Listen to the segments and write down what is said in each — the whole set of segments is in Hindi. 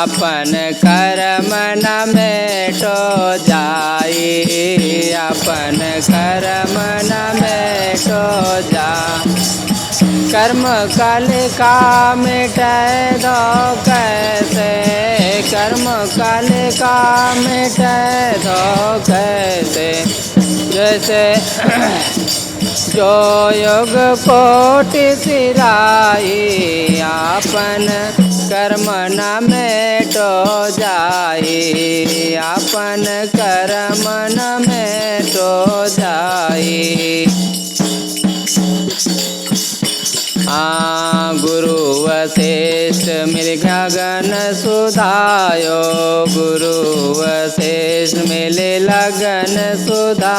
आपन कर्म न मेटो जाई, आपन कर्म न मेटो जा। कर्म कल का मिटै दो कैसे, कर्म कल का मिटै दो कैसे। जैसे जो योग कोटि सिराई, आपन कर्म न मेटो जाई, आपन कर्म न मेटो जाई। गुरु वशिष्ठ मृग गण सुधायो, गुरु वशिष्ठ मिले लगन सुधा।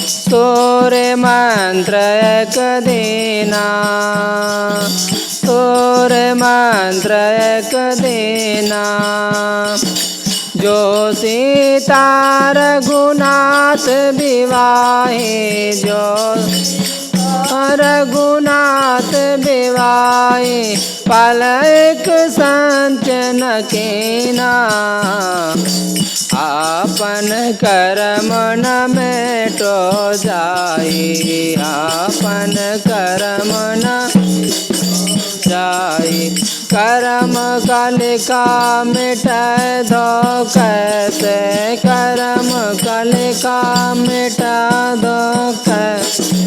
सूर्य मंत्र एक दीना, सूर्य मंत्र एक दीना। जो सीता रघुनाथ विवाहे, जो रघुनाथ विवाहे। पलक संचन कीना, आपन कर्म न मेटो जाई, आपन कर्म न जाई। कर्म कल का मिटै दो कैसे, कर्म कल का मिटा दो कैसे।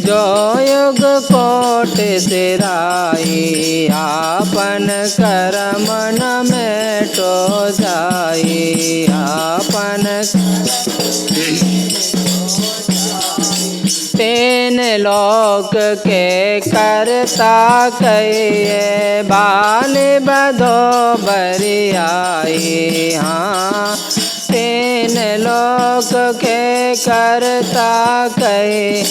जो युग कोटि सिराई, आपन कर्म न मेटो जाई, आपन। तीन लोक के करता कहिए, बाल बधो बरियाई। हाँ, तीन लोक के करता कहे,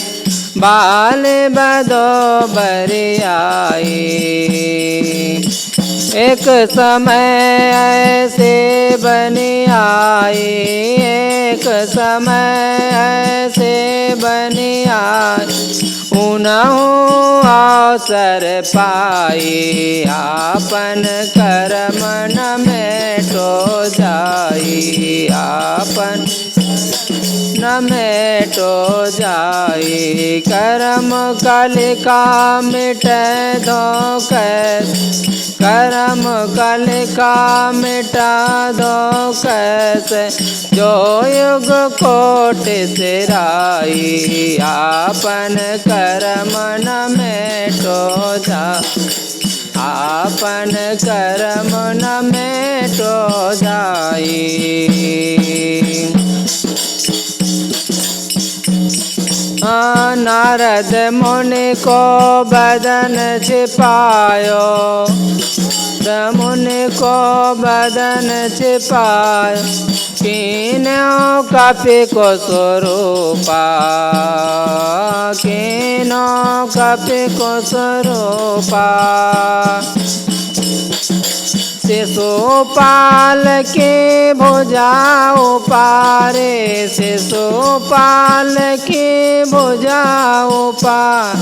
बाल बधो बरियाई। एक समय ऐसे बनी आई, एक समय ऐसे बनी आई। उनहु अवसर पाई, आपन कर्म न मेटो जाई, आपन न मेटो जाई। कर्म कल का मिटै दो कैसे, कर्म कल का मिटा दो कैसे। जो युग कोटि सिराई, आपन कर्म न मेटो जा, आपन कर्म न मेटो जाई। नारद मुनि को बदन छिपायो, मुनि को बदन छिपायो। कीन्यो कपि को स्वरूपा, कीन्यो कपि को स्वरूपा। शिशुपाल के भुजा उपारे, शिशुपाल के भुजा उपार।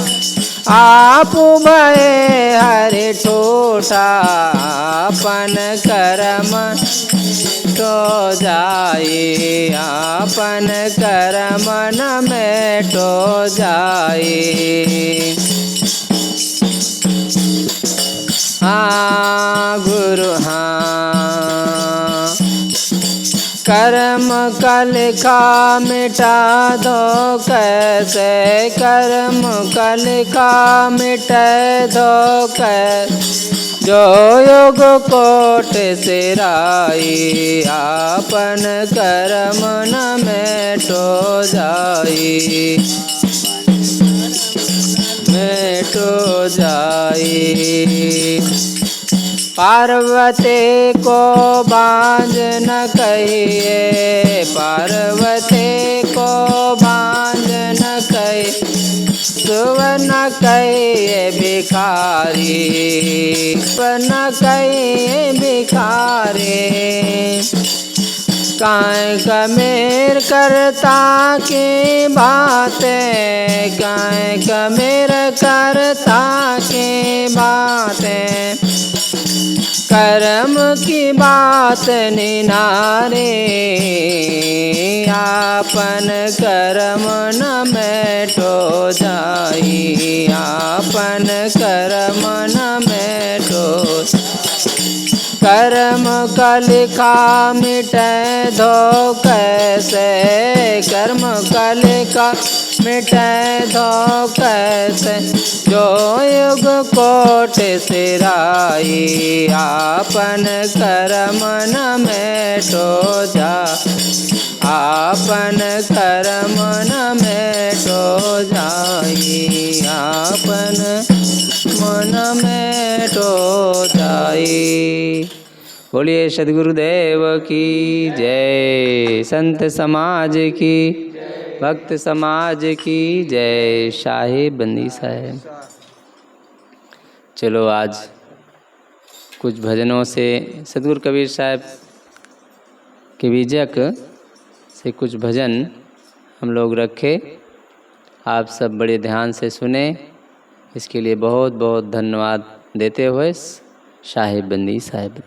आप भये हरि ठूठा, आपन कर्म तो जाई, आपन कर्म न मेटो जाई। हाँ गुरु हाँ, कर्म कल का मिटा दो कैसे, कर्म कल का मिटा दो कैसे। जो योग कोटि सिराई, आपन कर्म न मेटो जाई, मेटो जाई। पार्वती को बांझ न कहिए, पार्वती को बांझ न कहिए। सुवन कहिए भिखारी, न कहिए भिखारी। काहे कमेर करता की बातें, काहे कमेर करता की बातें। कर्म की बात निनारे, आपन कर्म न मेटो जाई, आपन कर्म न मेटो। कर्म का लिखा मिटे धो कैसे, कर्म का लिखा मिटे धो कैसे, जो युग कोट सिराई, आपन कर्म न मेटो जा, आपन कर्म न मेटो जाई, आपन मन मेटो जाई। बोलिए सद्गुरुदेव की जय, संत समाज की, भक्त समाज की जय। साहिब बंदी साहेब। चलो आज कुछ भजनों से सद्गुरु कबीर साहब के बीजक से कुछ भजन हम लोग रखे, आप सब बड़े ध्यान से सुने, इसके लिए बहुत बहुत धन्यवाद देते हुए साहिब बंदी साहेब।